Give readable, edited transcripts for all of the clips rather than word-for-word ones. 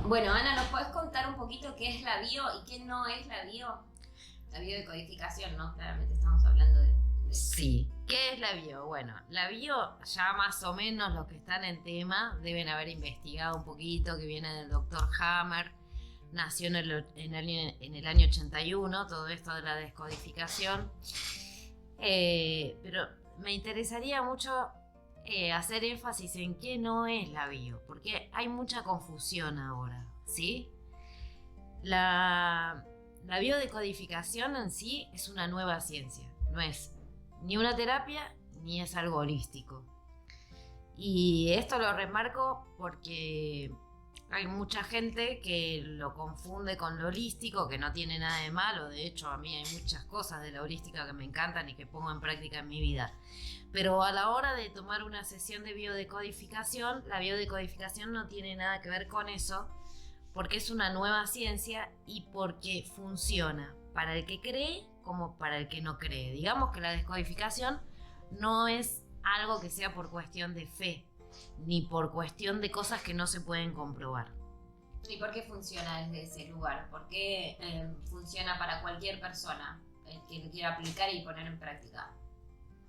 Bueno, Ana, ¿nos podés contar un poquito qué es la bio y qué no es la bio? La biodecodificación, ¿no? Claramente estamos hablando de... Sí. ¿Qué es la bio? Bueno, la bio ya más o menos los que están en tema deben haber investigado un poquito, que viene del doctor Hammer. Nació en el año 81, todo esto de la descodificación. Pero me interesaría mucho hacer énfasis en qué no es la bio, porque hay mucha confusión ahora, ¿sí? La biodecodificación en sí es una nueva ciencia, no es ni una terapia ni es algo holístico. Y esto lo remarco porque hay mucha gente que lo confunde con lo holístico, que no tiene nada de malo. De hecho, a mí hay muchas cosas de la holística que me encantan y que pongo en práctica en mi vida. Pero a la hora de tomar una sesión de biodecodificación, la biodecodificación no tiene nada que ver con eso, porque es una nueva ciencia y porque funciona para el que cree como para el que no cree. Digamos que la descodificación no es algo que sea por cuestión de fe, ni por cuestión de cosas que no se pueden comprobar. ¿Y por qué funciona desde ese lugar? ¿Por qué funciona para cualquier persona que lo quiera aplicar y poner en práctica?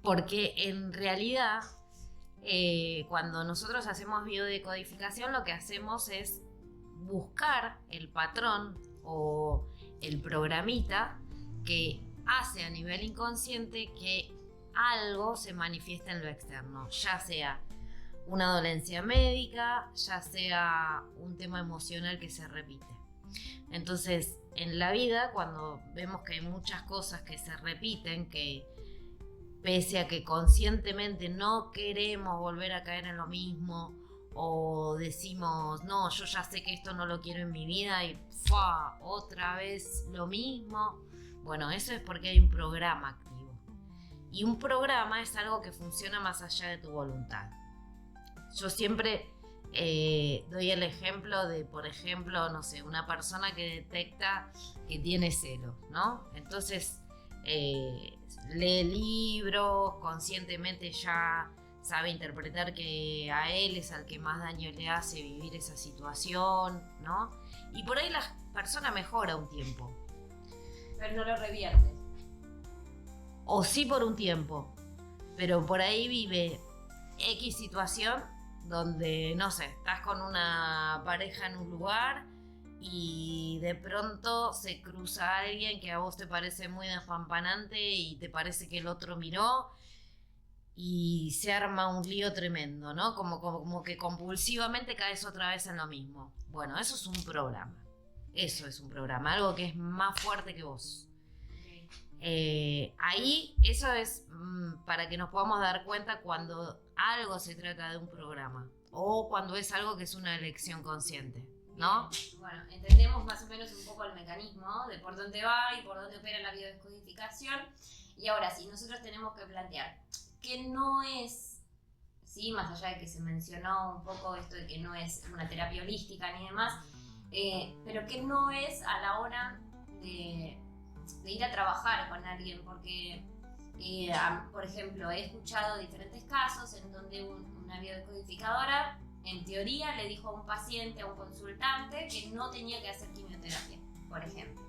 Porque en realidad, cuando nosotros hacemos biodecodificación, lo que hacemos es buscar el patrón o el programita que hace a nivel inconsciente que algo se manifiesta en lo externo, ya sea una dolencia médica, ya sea un tema emocional que se repite. Entonces, en la vida, cuando vemos que hay muchas cosas que se repiten, que pese a que conscientemente no queremos volver a caer en lo mismo, o decimos, no, yo ya sé que esto no lo quiero en mi vida y otra vez lo mismo. Bueno, eso es porque hay un programa activo. Y un programa es algo que funciona más allá de tu voluntad. Yo siempre doy el ejemplo de, por ejemplo, no sé, una persona que detecta que tiene celos, ¿no? Entonces lee libros, conscientemente ya sabe interpretar que a él es al que más daño le hace vivir esa situación, ¿no? Y por ahí la persona mejora un tiempo. Pero no lo revierte. O sí por un tiempo, pero por ahí vive X situación donde, no sé, estás con una pareja en un lugar y de pronto se cruza alguien que a vos te parece muy despampanante y te parece que el otro miró y se arma un lío tremendo, ¿no? Como que compulsivamente caes otra vez en lo mismo. Bueno, eso es un programa. Eso es un programa, algo que es más fuerte que vos. Ahí eso es para que nos podamos dar cuenta cuando algo se trata de un programa o cuando es algo que es una elección consciente, ¿no? Bueno, entendemos más o menos un poco el mecanismo de por dónde va y por dónde opera la biodescodificación. Y ahora sí, nosotros tenemos que plantear que no es, sí, más allá de que se mencionó un poco esto de que no es una terapia holística ni demás, pero que no es a la hora de ir a trabajar con alguien, porque por ejemplo he escuchado diferentes casos en donde una biodecodificadora en teoría le dijo a un paciente, a un consultante, que no tenía que hacer quimioterapia, por ejemplo.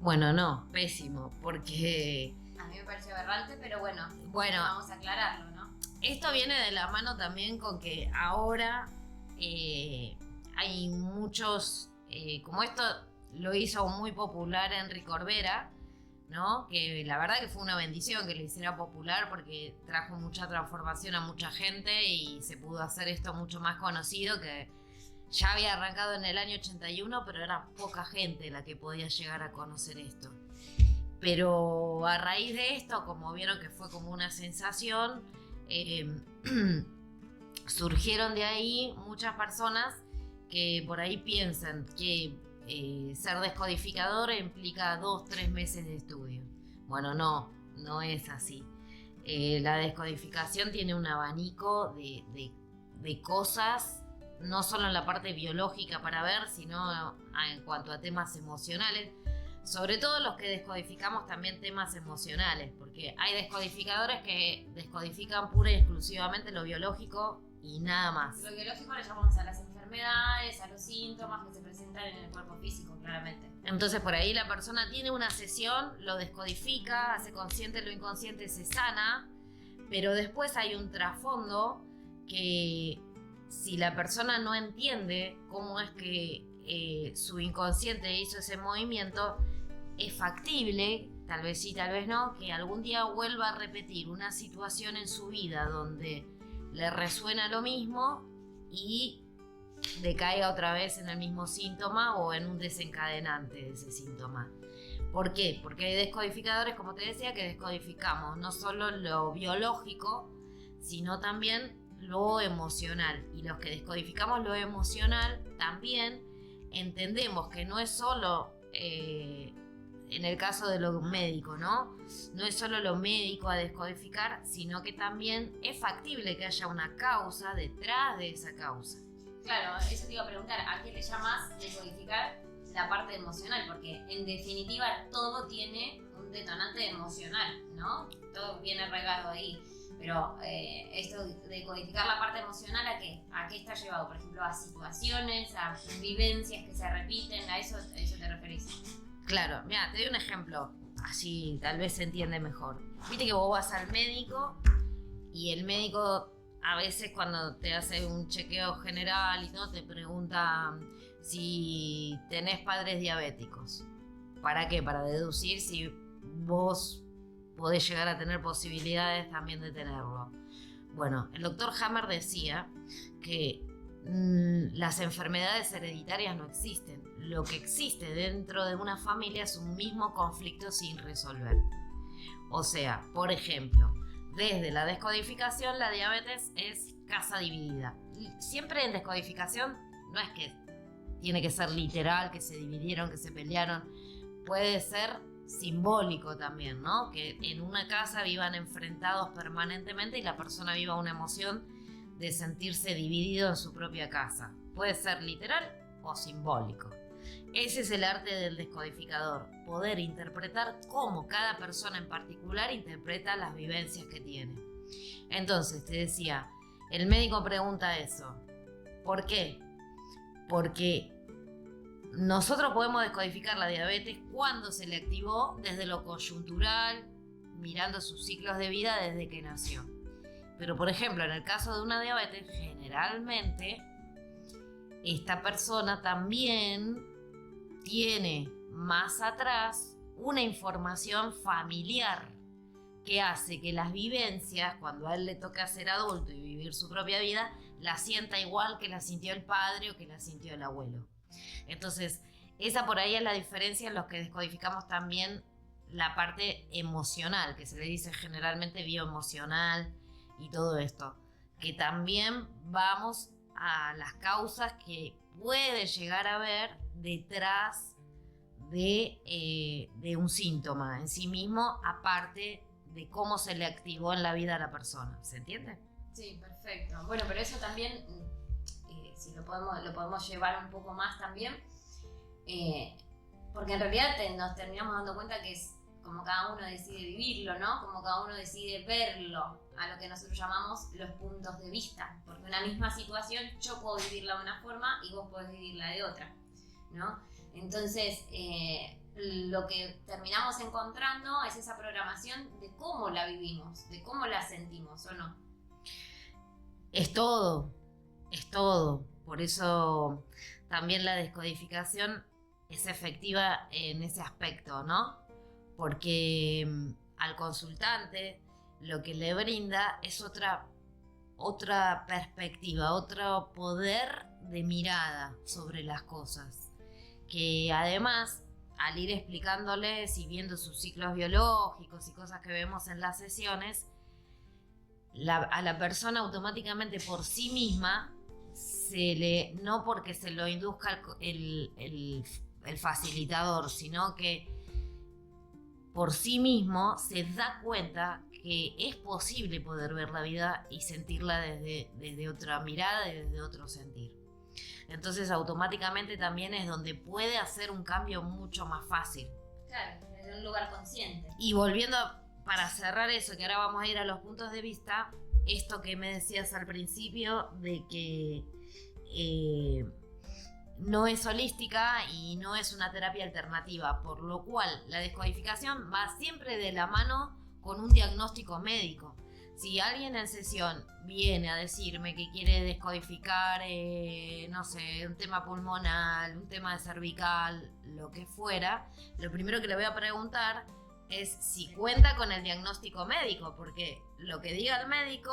Bueno, no, pésimo, porque a mí me pareció aberrante, pero bueno, vamos a aclararlo, ¿no? Esto viene de la mano también con que ahora hay muchos, como esto lo hizo muy popular Enrique Corbera, ¿no? Que la verdad que fue una bendición que lo hiciera popular porque trajo mucha transformación a mucha gente y se pudo hacer esto mucho más conocido, que ya había arrancado en el año 81, pero era poca gente la que podía llegar a conocer esto. Pero a raíz de esto, como vieron que fue como una sensación, surgieron de ahí muchas personas que por ahí piensan que ser descodificador implica 2-3 meses de estudio. Bueno, no es así. La descodificación tiene un abanico de cosas, no solo en la parte biológica para ver, sino en cuanto a temas emocionales. Sobre todo los que descodificamos también temas emocionales, porque hay descodificadores que descodifican pura y exclusivamente lo biológico y nada más. Lo biológico le llamamos a las enfermedades, a los síntomas que se presentan en el cuerpo físico, claramente. Entonces por ahí la persona tiene una sesión, lo descodifica, hace consciente lo inconsciente, se sana, pero después hay un trasfondo que si la persona no entiende cómo es que su inconsciente hizo ese movimiento, es factible, tal vez sí, tal vez no, que algún día vuelva a repetir una situación en su vida donde le resuena lo mismo y decaiga otra vez en el mismo síntoma o en un desencadenante de ese síntoma. ¿Por qué? Porque hay descodificadores, como te decía, que descodificamos no solo lo biológico, sino también lo emocional. Y los que descodificamos lo emocional también entendemos que no es solo, en el caso de lo médico, ¿no? No es solo lo médico a descodificar, sino que también es factible que haya una causa detrás de esa causa. Claro, eso te iba a preguntar, ¿a qué le llamas descodificar la parte emocional? Porque en definitiva todo tiene un detonante emocional, ¿no? Todo viene regado ahí. Pero esto de codificar la parte emocional, ¿a qué? ¿A qué está llevado? Por ejemplo, a situaciones, a vivencias que se repiten, ¿a eso te referís? Claro, mira, te doy un ejemplo, así tal vez se entiende mejor. Viste que vos vas al médico y el médico a veces cuando te hace un chequeo general y todo te pregunta si tenés padres diabéticos. ¿Para qué? Para deducir si vos podés llegar a tener posibilidades también de tenerlo. Bueno, el doctor Hammer decía que las enfermedades hereditarias no existen. Lo que existe dentro de una familia es un mismo conflicto sin resolver. O sea, por ejemplo, desde la descodificación la diabetes es casa dividida. Siempre en descodificación no es que tiene que ser literal, que se dividieron, que se pelearon. Puede ser simbólico también, ¿no? Que en una casa vivan enfrentados permanentemente y la persona viva una emoción de sentirse dividido en su propia casa. Puede ser literal o simbólico. Ese es el arte del descodificador, poder interpretar cómo cada persona en particular interpreta las vivencias que tiene. Entonces, te decía, el médico pregunta eso. ¿Por qué? Porque nosotros podemos descodificar la diabetes cuando se le activó desde lo coyuntural, mirando sus ciclos de vida desde que nació. Pero, por ejemplo, en el caso de una diabetes, generalmente esta persona también tiene más atrás una información familiar que hace que las vivencias, cuando a él le toca ser adulto y vivir su propia vida, la sienta igual que la sintió el padre o que la sintió el abuelo. Entonces, esa por ahí es la diferencia en los que descodificamos también la parte emocional, que se le dice generalmente bioemocional y todo esto. Que también vamos a las causas que puede llegar a haber detrás de un síntoma en sí mismo, aparte de cómo se le activó en la vida a la persona. ¿Se entiende? Sí, perfecto. Bueno, pero eso también, si lo podemos llevar un poco más también, porque en realidad nos terminamos dando cuenta que es como cada uno decide vivirlo, ¿no? Como cada uno decide verlo, a lo que nosotros llamamos los puntos de vista. Porque una misma situación yo puedo vivirla de una forma y vos podés vivirla de otra, ¿no? Entonces, lo que terminamos encontrando es esa programación de cómo la vivimos, de cómo la sentimos, ¿o no? Es todo, es todo. Por eso también la descodificación es efectiva en ese aspecto, ¿no? Porque al consultante lo que le brinda es otra perspectiva, otro poder de mirada sobre las cosas. Que además, al ir explicándoles y viendo sus ciclos biológicos y cosas que vemos en las sesiones, a la persona automáticamente por sí misma, no porque se lo induzca el facilitador, sino que por sí mismo se da cuenta que es posible poder ver la vida y sentirla desde otra mirada y desde otro sentir. Entonces automáticamente también es donde puede hacer un cambio mucho más fácil. Claro, desde un lugar consciente. Y volviendo para cerrar eso, que ahora vamos a ir a los puntos de vista, esto que me decías al principio de que no es holística y no es una terapia alternativa, por lo cual la descodificación va siempre de la mano con un diagnóstico médico. Si alguien en sesión viene a decirme que quiere descodificar, no sé, un tema pulmonar, un tema de cervical, lo que fuera, lo primero que le voy a preguntar es si cuenta con el diagnóstico médico, porque lo que diga el médico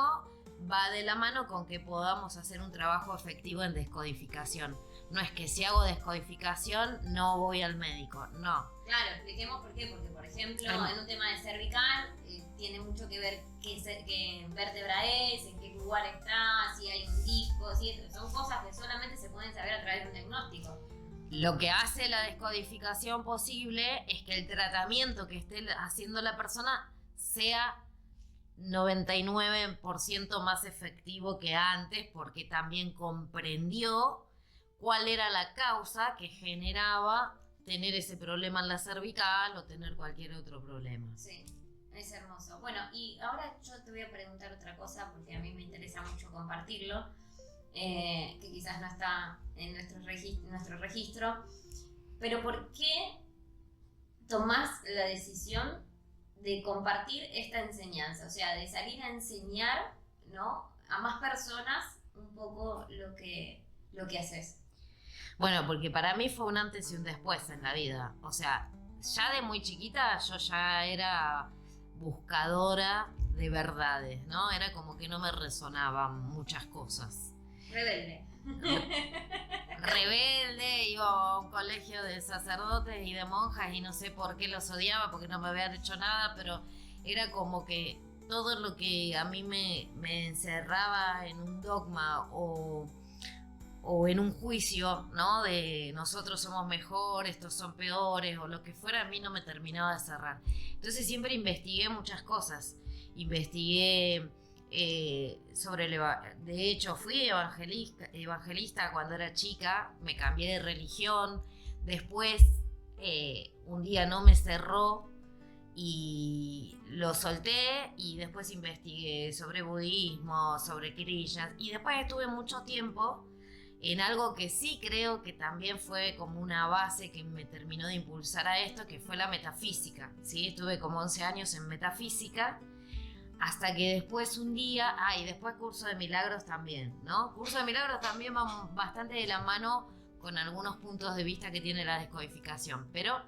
va de la mano con que podamos hacer un trabajo efectivo en descodificación. No es que si hago descodificación no voy al médico, no. Claro, expliquemos por qué, porque por ejemplo en un tema de cervical tiene mucho que ver qué vértebra es, en qué lugar está, si hay un disco, son cosas que solamente se pueden saber a través de un diagnóstico. Lo que hace la descodificación posible es que el tratamiento que esté haciendo la persona sea 99% más efectivo que antes, porque también comprendió cuál era la causa que generaba tener ese problema en la cervical o tener cualquier otro problema. Sí, es hermoso. Bueno, y ahora yo te voy a preguntar otra cosa, porque a mí me interesa mucho compartirlo, que quizás no está en nuestro registro, pero ¿por qué tomás la decisión de compartir esta enseñanza? O sea, de salir a enseñar, ¿no?, a más personas un poco lo que haces. Bueno, porque para mí fue un antes y un después en la vida. O sea, ya de muy chiquita yo ya era buscadora de verdades, ¿no? Era como que no me resonaban muchas cosas. Rebelde. Rebelde, iba a un colegio de sacerdotes y de monjas y no sé por qué los odiaba, porque no me habían hecho nada, pero era como que todo lo que a mí me encerraba en un dogma o en un juicio, ¿no?, de nosotros somos mejores, estos son peores o lo que fuera, a mí no me terminaba de cerrar. Entonces siempre investigué muchas cosas. Investigué de hecho fui evangelista cuando era chica, me cambié de religión, después un día no me cerró y lo solté, y después investigué sobre budismo, sobre Krishna, y después estuve mucho tiempo en algo que sí creo que también fue como una base que me terminó de impulsar a esto, que fue la metafísica, ¿sí? Estuve como 11 años en metafísica, hasta que después un día, y después curso de milagros también, ¿no? Curso de milagros también va bastante de la mano con algunos puntos de vista que tiene la descodificación, pero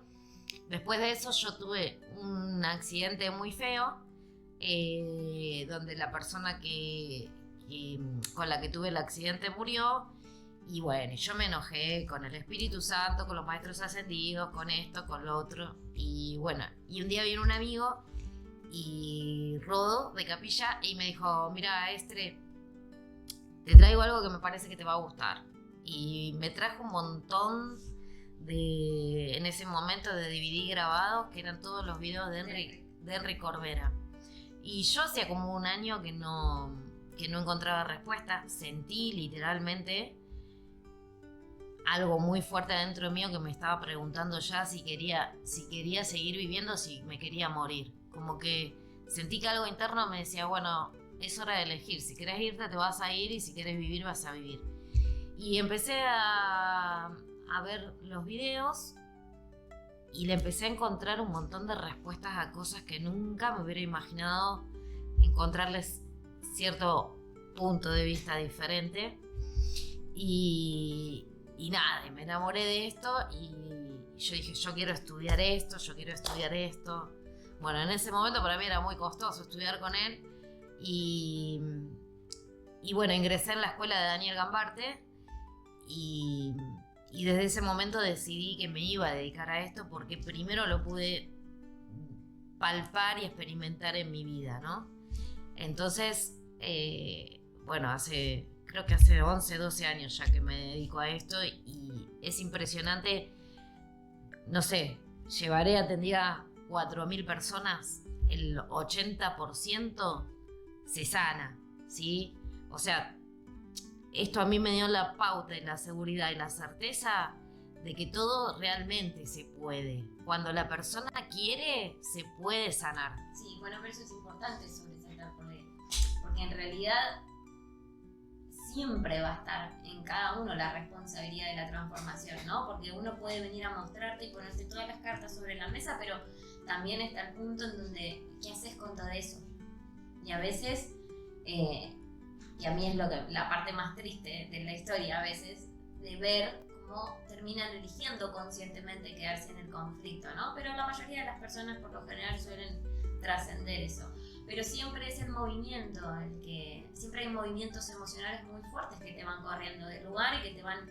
después de eso yo tuve un accidente muy feo, donde la persona con la que tuve el accidente murió. Y bueno, yo me enojé con el Espíritu Santo, con los maestros ascendidos, con esto, con lo otro. Y bueno, y un día vino un amigo, y Rodo, de Capilla, y me dijo: mira, Estre, te traigo algo que me parece que te va a gustar. Y me trajo un montón en ese momento, de DVD grabados, que eran todos los videos de Henry Corbera. Y yo hacía como un año que no encontraba respuesta. Sentí literalmente algo muy fuerte adentro mío que me estaba preguntando ya si quería seguir viviendo, si me quería morir. Como que sentí que algo interno me decía: bueno, es hora de elegir. Si querés irte, te vas a ir, y si querés vivir, vas a vivir. Y empecé a ver los videos, y le empecé a encontrar un montón de respuestas a cosas que nunca me hubiera imaginado encontrarles cierto punto de vista diferente. Y nada, me enamoré de esto, y yo dije: yo quiero estudiar esto, yo quiero estudiar esto. Bueno, en ese momento para mí era muy costoso estudiar con él, y bueno, ingresé en la escuela de Daniel Gambarte, y desde ese momento decidí que me iba a dedicar a esto, porque primero lo pude palpar y experimentar en mi vida, ¿no? Entonces, bueno, creo que hace 11, 12 años ya que me dedico a esto, y es impresionante. No sé, llevaré atendida 4.000 personas, el 80% se sana, ¿sí? O sea, esto a mí me dio la pauta y la seguridad y la certeza de que todo realmente se puede. Cuando la persona quiere, se puede sanar. Sí, bueno, pero eso es importante sobresaltar, porque en realidad realidad siempre va a estar en cada uno la responsabilidad de la transformación, ¿no? Porque uno puede venir a mostrarte y ponerte todas las cartas sobre la mesa, pero también está el punto en donde, ¿qué haces con todo eso? Y a veces, y a mí es la parte más triste de la historia a veces, de ver cómo terminan eligiendo conscientemente quedarse en el conflicto, ¿no? Pero la mayoría de las personas por lo general suelen trascender eso. Pero siempre es el movimiento, siempre hay movimientos emocionales muy fuertes que te van corriendo del lugar y que te van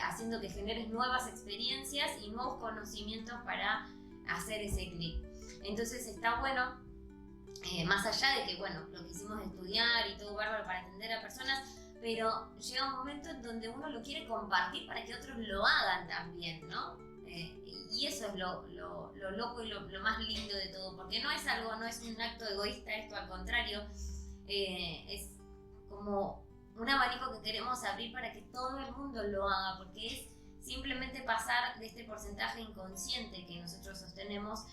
haciendo que generes nuevas experiencias y nuevos conocimientos para hacer ese clic. Entonces está bueno, más allá de que, bueno, lo quisimos estudiar y todo bárbaro para atender a personas, pero llega un momento en donde uno lo quiere compartir para que otros lo hagan también, ¿no? Y eso es lo loco y lo más lindo de todo, porque no es un acto egoísta esto, al contrario, es como un abanico que queremos abrir para que todo el mundo lo haga, porque es simplemente pasar de este porcentaje inconsciente que nosotros sostenemos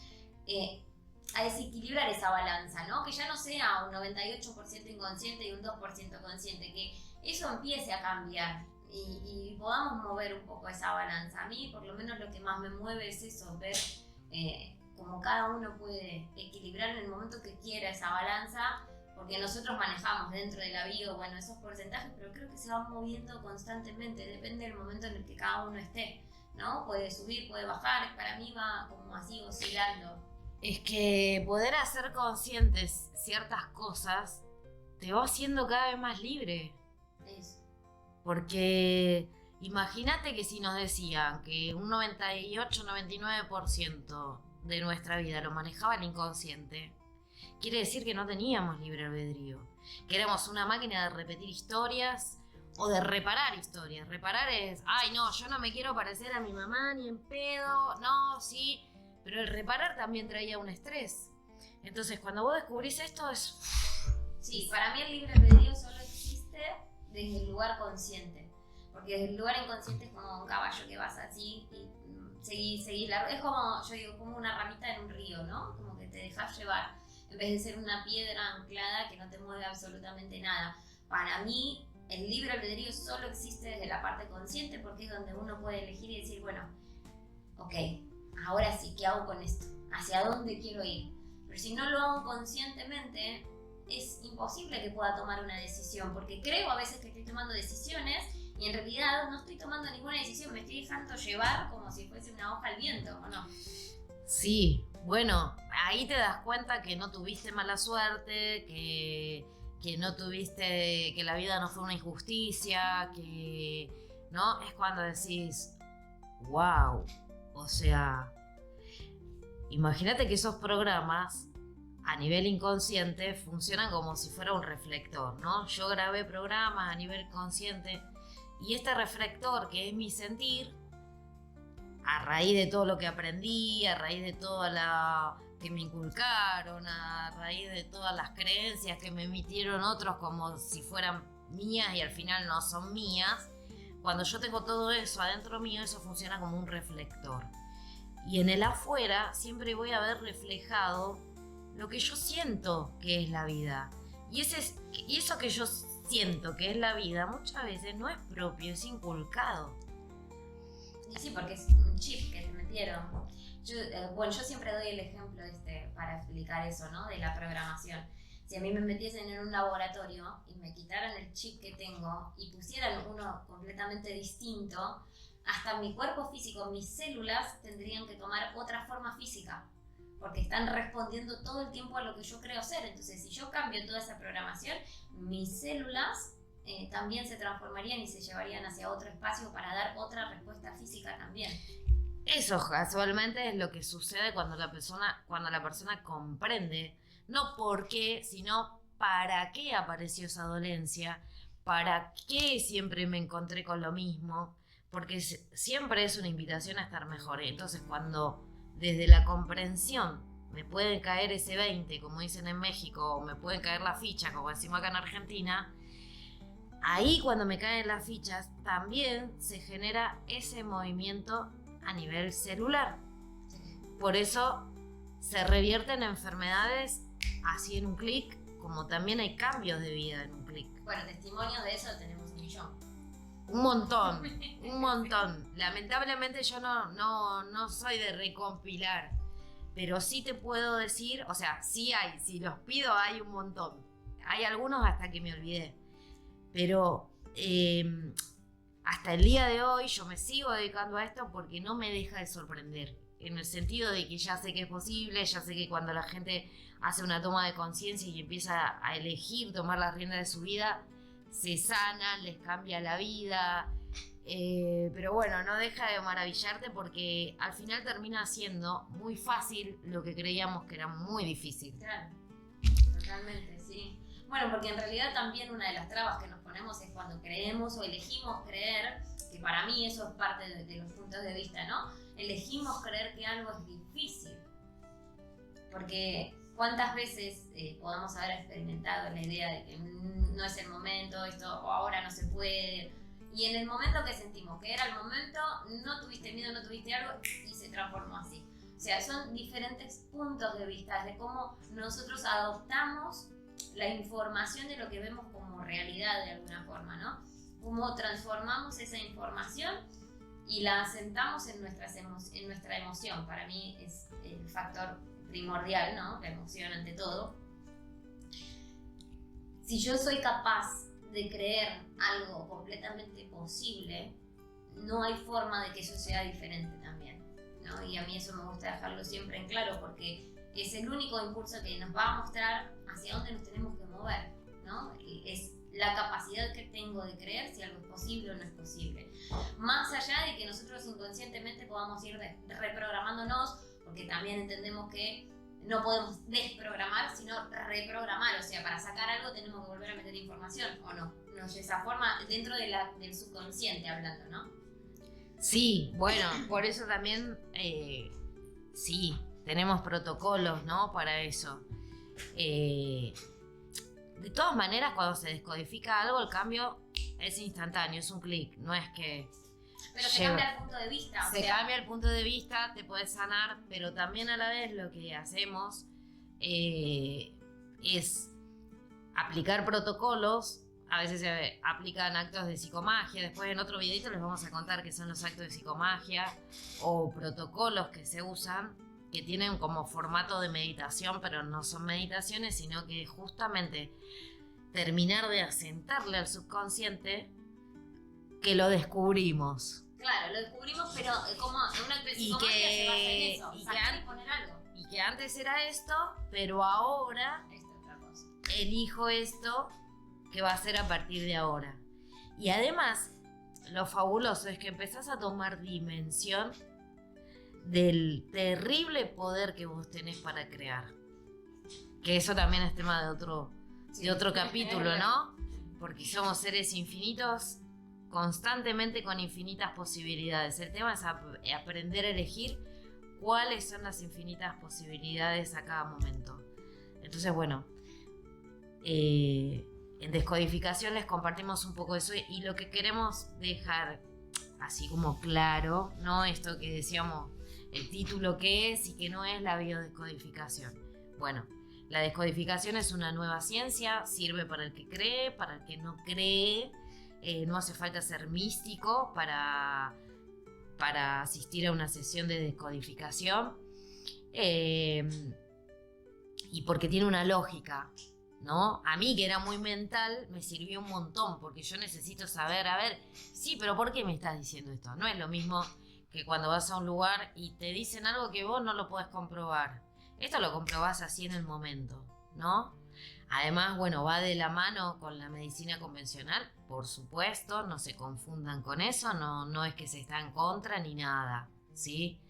a desequilibrar esa balanza, ¿no? Que ya no sea un 98% inconsciente y un 2% consciente, que eso empiece a cambiar y podamos mover un poco esa balanza. A mí, por lo menos, lo que más me mueve es eso, ver cómo cada uno puede equilibrar en el momento que quiera esa balanza, porque nosotros manejamos dentro de la bio, bueno, esos porcentajes, pero creo que se van moviendo constantemente, depende del momento en el que cada uno esté, ¿no? Puede subir, puede bajar, para mí va como así oscilando. Es que poder hacer conscientes ciertas cosas te va haciendo cada vez más libre. Eso. Porque imagínate que si nos decían que un 98-99% de nuestra vida lo manejaba el inconsciente, quiere decir que no teníamos libre albedrío, que éramos una máquina de repetir historias o de reparar historias. Reparar es, ay no, yo no me quiero parecer a mi mamá ni en pedo, no, sí, pero el reparar también traía un estrés. Entonces cuando vos descubrís esto es... Sí, para mí el libre albedrío solo existe desde el lugar consciente, porque desde el lugar inconsciente es como un caballo que vas así y seguís largo, es como, yo digo, como una ramita en un río, ¿no? Como que te dejas llevar, en vez de ser una piedra anclada que no te mueve absolutamente nada. Para mí, el libre albedrío solo existe desde la parte consciente, porque es donde uno puede elegir y decir, bueno, ok, ahora sí, ¿qué hago con esto? ¿Hacia dónde quiero ir? Pero si no lo hago conscientemente, es imposible que pueda tomar una decisión, porque creo a veces que estoy tomando decisiones y en realidad no estoy tomando ninguna decisión, me estoy dejando llevar como si fuese una hoja al viento, ¿o no? Sí, bueno, ahí te das cuenta que no tuviste mala suerte, que no tuviste, que la vida no fue una injusticia, que no, es cuando decís, wow, o sea, imagínate que esos programas a nivel inconsciente funcionan como si fuera un reflector, ¿no? Yo grabé programas a nivel consciente y este reflector, que es mi sentir, a raíz de todo lo que aprendí, a raíz de todo lo que me inculcaron, a raíz de todas las creencias que me emitieron otros como si fueran mías y al final no son mías, cuando yo tengo todo eso adentro mío, eso funciona como un reflector. Y en el afuera siempre voy a ver reflejado lo que yo siento que es la vida. Y eso que yo siento que es la vida muchas veces no es propio, es inculcado. Y sí, porque es un chip que te metieron. Yo siempre doy el ejemplo para explicar eso, ¿no? De la programación. Si a mí me metiesen en un laboratorio y me quitaran el chip que tengo y pusieran uno completamente distinto, hasta mi cuerpo físico, mis células tendrían que tomar otra forma física, porque están respondiendo todo el tiempo a lo que yo creo ser. Entonces, si yo cambio toda esa programación, mis células también se transformarían y se llevarían hacia otro espacio para dar otra respuesta física también. Eso casualmente es lo que sucede cuando la persona comprende, no por qué, sino para qué apareció esa dolencia, para qué siempre me encontré con lo mismo, porque siempre es una invitación a estar mejor. Entonces, cuando desde la comprensión me puede caer ese 20, como dicen en México, o me pueden caer las fichas, como decimos acá en Argentina, ahí cuando me caen las fichas también se genera ese movimiento a nivel celular. Por eso se revierten enfermedades así en un clic, como también hay cambios de vida en un clic. Bueno, testimonios de eso tenemos un millón. Un montón. Lamentablemente yo no soy de recompilar, pero sí te puedo decir, o sea, sí hay, si los pido hay un montón. Hay algunos hasta que me olvidé, pero hasta el día de hoy yo me sigo dedicando a esto porque no me deja de sorprender, en el sentido de que ya sé que es posible, ya sé que cuando la gente hace una toma de conciencia y empieza a elegir tomar las riendas de su vida, se sanan, les cambia la vida, pero bueno, no deja de maravillarte porque al final termina siendo muy fácil lo que creíamos que era muy difícil. Claro, totalmente, sí. Bueno, porque en realidad también una de las trabas que nos ponemos es cuando creemos o elegimos creer, que para mí eso es parte de los puntos de vista, ¿no? Elegimos creer que algo es difícil. Porque ¿cuántas veces podemos haber experimentado la idea de que no es el momento, esto o ahora no se puede? Y en el momento que sentimos que era el momento, no tuviste miedo, no tuviste algo y se transformó así. O sea, son diferentes puntos de vista de cómo nosotros adoptamos la información de lo que vemos como realidad de alguna forma, ¿no? Cómo transformamos esa información y la asentamos en nuestra emoción. Para mí es el factor primordial, ¿no? La emoción ante todo. Si yo soy capaz de creer algo completamente posible, no hay forma de que eso sea diferente también, ¿no? Y a mí eso me gusta dejarlo siempre en claro porque es el único impulso que nos va a mostrar hacia dónde nos tenemos que mover, ¿no? Es la capacidad que tengo de creer si algo es posible o no es posible. Más allá de que nosotros inconscientemente podamos ir reprogramándonos, porque también entendemos que no podemos desprogramar, sino reprogramar. O sea, para sacar algo tenemos que volver a meter información, ¿o no? No es de esa forma, dentro del subconsciente hablando, ¿no? Sí, bueno, por eso también, sí, tenemos protocolos, ¿no? Para eso. De todas maneras, cuando se descodifica algo, el cambio es instantáneo, es un clic, no es que... Pero se cambia el punto de vista. Se cambia el punto de vista, te puedes sanar, pero también a la vez lo que hacemos es aplicar protocolos. A veces se aplican actos de psicomagia. Después en otro videito les vamos a contar qué son los actos de psicomagia o protocolos que se usan, que tienen como formato de meditación, pero no son meditaciones, sino que justamente terminar de asentarle al subconsciente que lo descubrimos. Claro, lo descubrimos, pero como una especie de psicomagia se basa en eso, sacar y poner algo. Y que antes era esto, pero ahora Esto es otra cosa. Elijo esto que va a ser a partir de ahora. Y además, lo fabuloso es que empezás a tomar dimensión del terrible poder que vos tenés para crear. Que eso también es tema de otro capítulo, ¿no? Porque somos seres infinitos, constantemente con infinitas posibilidades. El tema es aprender a elegir cuáles son las infinitas posibilidades a cada momento. Entonces, bueno, en Descodificación les compartimos un poco eso y lo que queremos dejar así como claro, ¿no? Esto que decíamos, el título que es y que no es la biodescodificación. Bueno, la descodificación es una nueva ciencia, sirve para el que cree, para el que no cree, no hace falta ser místico para asistir a una sesión de descodificación, y porque tiene una lógica, ¿no? A mí, que era muy mental, me sirvió un montón, porque yo necesito saber, a ver, sí, pero ¿por qué me estás diciendo esto? No es lo mismo que cuando vas a un lugar y te dicen algo que vos no lo podés comprobar. Esto lo comprobás así en el momento, ¿no? Además, bueno, va de la mano con la medicina convencional, por supuesto, no se confundan con eso, no es que se está en contra ni nada, ¿sí?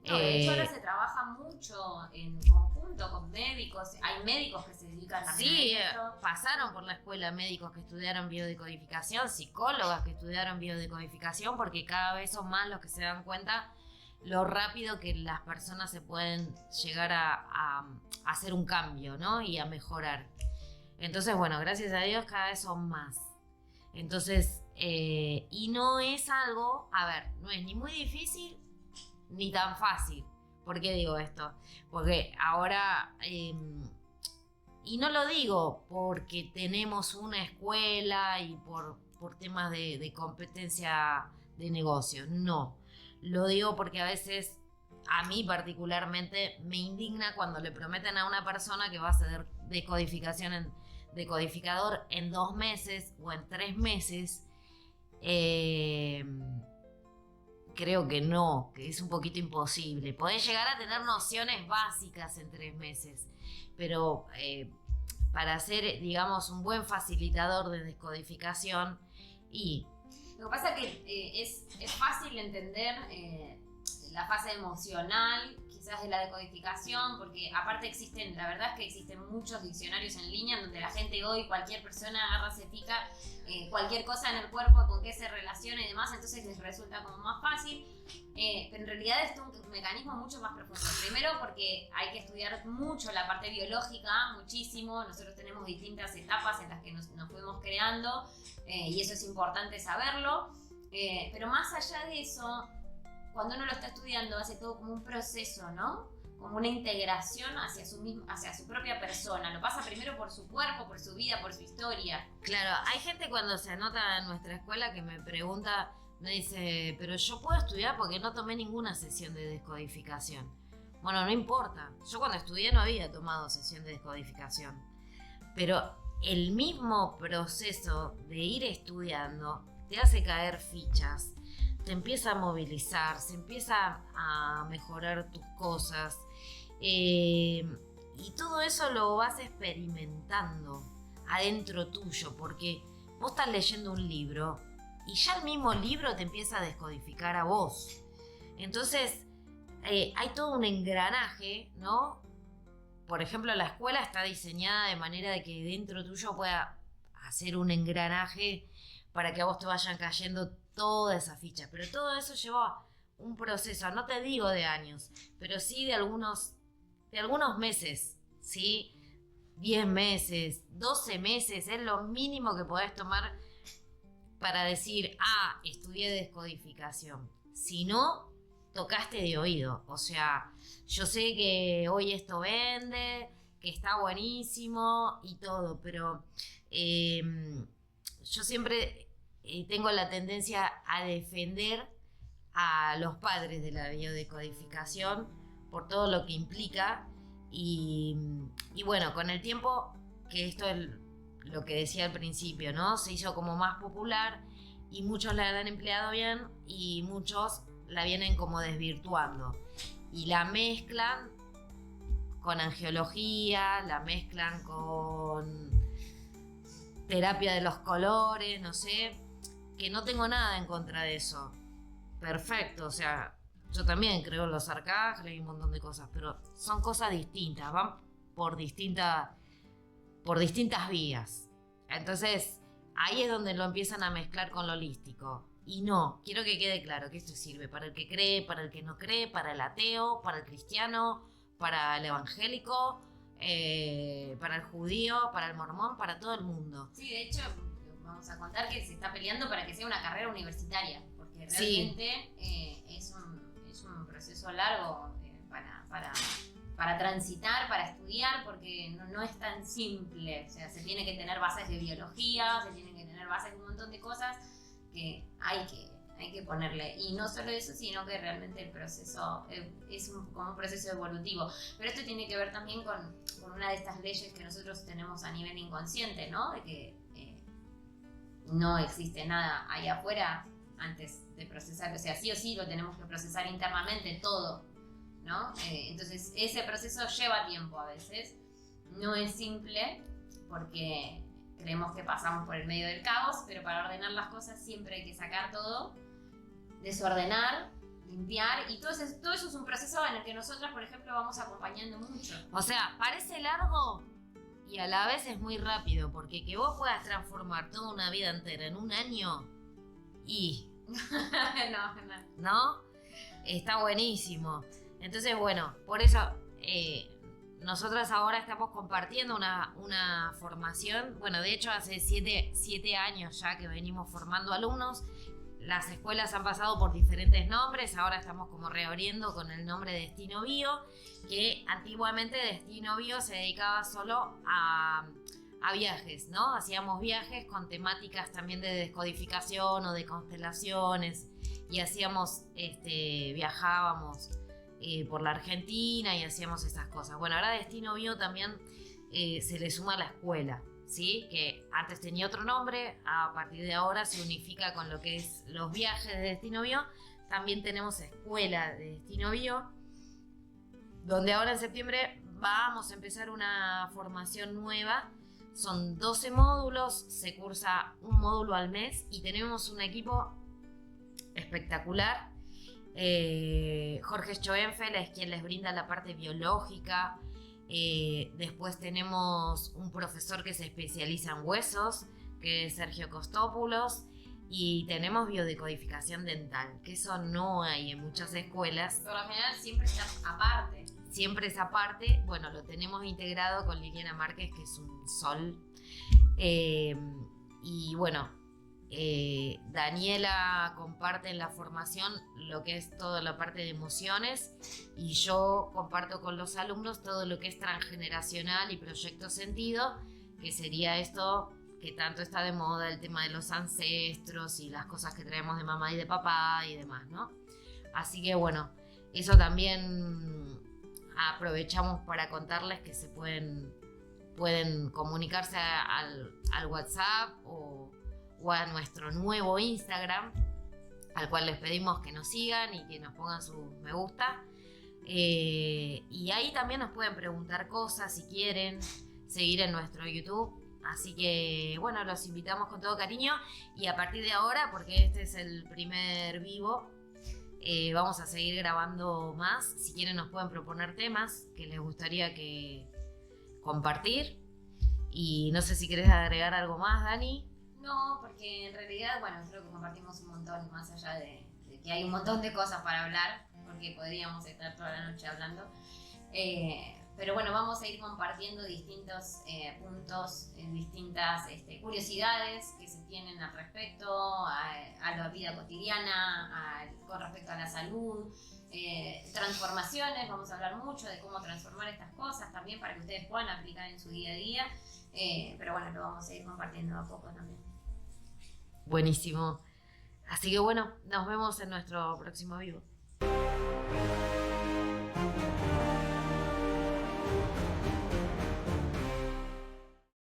No, de hecho ahora se trabaja mucho en conjunto con médicos, hay médicos que se dedican también sí, a esto. Pasaron por la escuela médicos que estudiaron biodecodificación, psicólogas que estudiaron biodecodificación, porque cada vez son más los que se dan cuenta lo rápido que las personas se pueden llegar a hacer un cambio, ¿no? Y a mejorar. Entonces, bueno, gracias a Dios cada vez son más. Entonces, y no es algo, a ver, no es ni muy difícil ni tan fácil. ¿Por qué digo esto? Porque ahora Y no lo digo porque tenemos una escuela y por temas de competencia de negocios, no. Lo digo porque a veces, a mí particularmente, me indigna cuando le prometen a una persona que va a hacer decodificador en 2 meses o en 3 meses. Creo que no, que es un poquito imposible. Podés llegar a tener nociones básicas en 3 meses, pero para ser, digamos, un buen facilitador de descodificación y... Lo que pasa es que es fácil entender la fase emocional, quizás de la decodificación, porque aparte la verdad es que existen muchos diccionarios en línea donde la gente hoy, cualquier persona agarra, se pica cualquier cosa en el cuerpo con qué se relaciona y demás, entonces les resulta como más fácil. Pero en realidad es un mecanismo mucho más profundo. Primero porque hay que estudiar mucho la parte biológica, muchísimo. Nosotros tenemos distintas etapas en las que nos fuimos creando y eso es importante saberlo. Pero más allá de eso, cuando uno lo está estudiando, hace todo como un proceso, ¿no? Como una integración hacia su propia persona. Lo pasa primero por su cuerpo, por su vida, por su historia. Claro, hay gente cuando se anota en nuestra escuela que me pregunta, me dice, pero yo puedo estudiar porque no tomé ninguna sesión de descodificación. Bueno, no importa. Yo cuando estudié no había tomado sesión de descodificación. Pero el mismo proceso de ir estudiando te hace caer fichas, te empieza a movilizar, se empieza a mejorar tus cosas. Y todo eso lo vas experimentando adentro tuyo, porque vos estás leyendo un libro y ya el mismo libro te empieza a descodificar a vos. Entonces, hay todo un engranaje, ¿no? Por ejemplo, la escuela está diseñada de manera de que dentro tuyo pueda hacer un engranaje para que a vos te vayan cayendo todas esas fichas. Pero todo eso lleva un proceso, no te digo de años, pero sí de algunos meses, ¿sí? 10 meses, 12 meses, es lo mínimo que podés tomar para decir, estudié descodificación. Si no, tocaste de oído. O sea, yo sé que hoy esto vende, que está buenísimo y todo, pero yo siempre tengo la tendencia a defender a los padres de la biodecodificación por todo lo que implica y bueno, con el tiempo, que esto es lo que decía al principio, ¿no? Se hizo como más popular y muchos la han empleado bien y muchos la vienen como desvirtuando y la mezclan con angiología, la mezclan con terapia de los colores, no sé, que no tengo nada en contra de eso. Perfecto, o sea, yo también creo en los arcángeles y un montón de cosas, pero son cosas distintas, van por distintas vías. Entonces, ahí es donde lo empiezan a mezclar con lo holístico. Y no, quiero que quede claro que esto sirve para el que cree, para el que no cree, para el ateo, para el cristiano, para el evangélico, para el judío, para el mormón, para todo el mundo. Sí, de hecho, vamos a contar que se está peleando para que sea una carrera universitaria, porque realmente es un proceso largo para transitar, para estudiar, porque no es tan simple. O sea, se tiene que tener bases de biología, se tienen que tener bases de un montón de cosas que hay que ponerle. Y no solo eso, sino que realmente el proceso es como un proceso evolutivo. Pero esto tiene que ver también con una de estas leyes que nosotros tenemos a nivel inconsciente, ¿no? De que no existe nada ahí afuera antes de procesar. O sea, sí o sí lo tenemos que procesar internamente todo, ¿no? Entonces ese proceso lleva tiempo a veces. No es simple porque creemos que pasamos por el medio del caos, pero para ordenar las cosas siempre hay que sacar todo, desordenar, limpiar, y todo eso es un proceso en el que nosotras, por ejemplo, vamos acompañando mucho. O sea, parece largo y a la vez es muy rápido, porque que vos puedas transformar toda una vida entera en un año y... ¿No? Está buenísimo. Entonces, bueno, por eso... nosotras ahora estamos compartiendo una formación, bueno, de hecho hace 7 años ya que venimos formando alumnos las escuelas han pasado por diferentes nombres, ahora estamos como reabriendo con el nombre Destino Bio, que antiguamente Destino Bio se dedicaba solo a viajes, ¿no? Hacíamos viajes con temáticas también de descodificación o de constelaciones y viajábamos por la Argentina y hacíamos esas cosas. Bueno, ahora Destino Bio también se le suma a la escuela, ¿sí? Que antes tenía otro nombre, a partir de ahora se unifica con lo que es los viajes de Destino Bio. También tenemos escuela de Destino Bio, donde ahora en septiembre vamos a empezar una formación nueva. Son 12 módulos, se cursa un módulo al mes y tenemos un equipo espectacular. Jorge Schoenfeld es quien les brinda la parte biológica. Después tenemos un profesor que se especializa en huesos, que es Sergio Costópulos, y tenemos biodecodificación dental, que eso no hay en muchas escuelas. Por lo general siempre está aparte. Siempre esa parte, bueno, lo tenemos integrado con Liliana Márquez, que es un sol. Y bueno, Daniela comparte en la formación lo que es toda la parte de emociones y yo comparto con los alumnos todo lo que es transgeneracional y proyecto sentido, que sería esto que tanto está de moda, el tema de los ancestros y las cosas que traemos de mamá y de papá y demás, ¿no? Así que bueno, eso también aprovechamos para contarles que se pueden comunicarse al WhatsApp o a nuestro nuevo Instagram, al cual les pedimos que nos sigan y que nos pongan su me gusta. Y ahí también nos pueden preguntar cosas si quieren, seguir en nuestro YouTube. Así que bueno, los invitamos con todo cariño y a partir de ahora, porque este es el primer vivo, vamos a seguir grabando más. Si quieren nos pueden proponer temas que les gustaría compartir. Y no sé si querés agregar algo más, Dani. No, porque en realidad, bueno, creo que compartimos un montón, más allá de que hay un montón de cosas para hablar, porque podríamos estar toda la noche hablando. Pero bueno, vamos a ir compartiendo distintos puntos, distintas curiosidades que se tienen al respecto, a la vida cotidiana, con respecto a la salud, transformaciones. Vamos a hablar mucho de cómo transformar estas cosas también para que ustedes puedan aplicar en su día a día. Pero bueno, lo vamos a ir compartiendo a poco también. Buenísimo. Así que bueno, nos vemos en nuestro próximo vivo.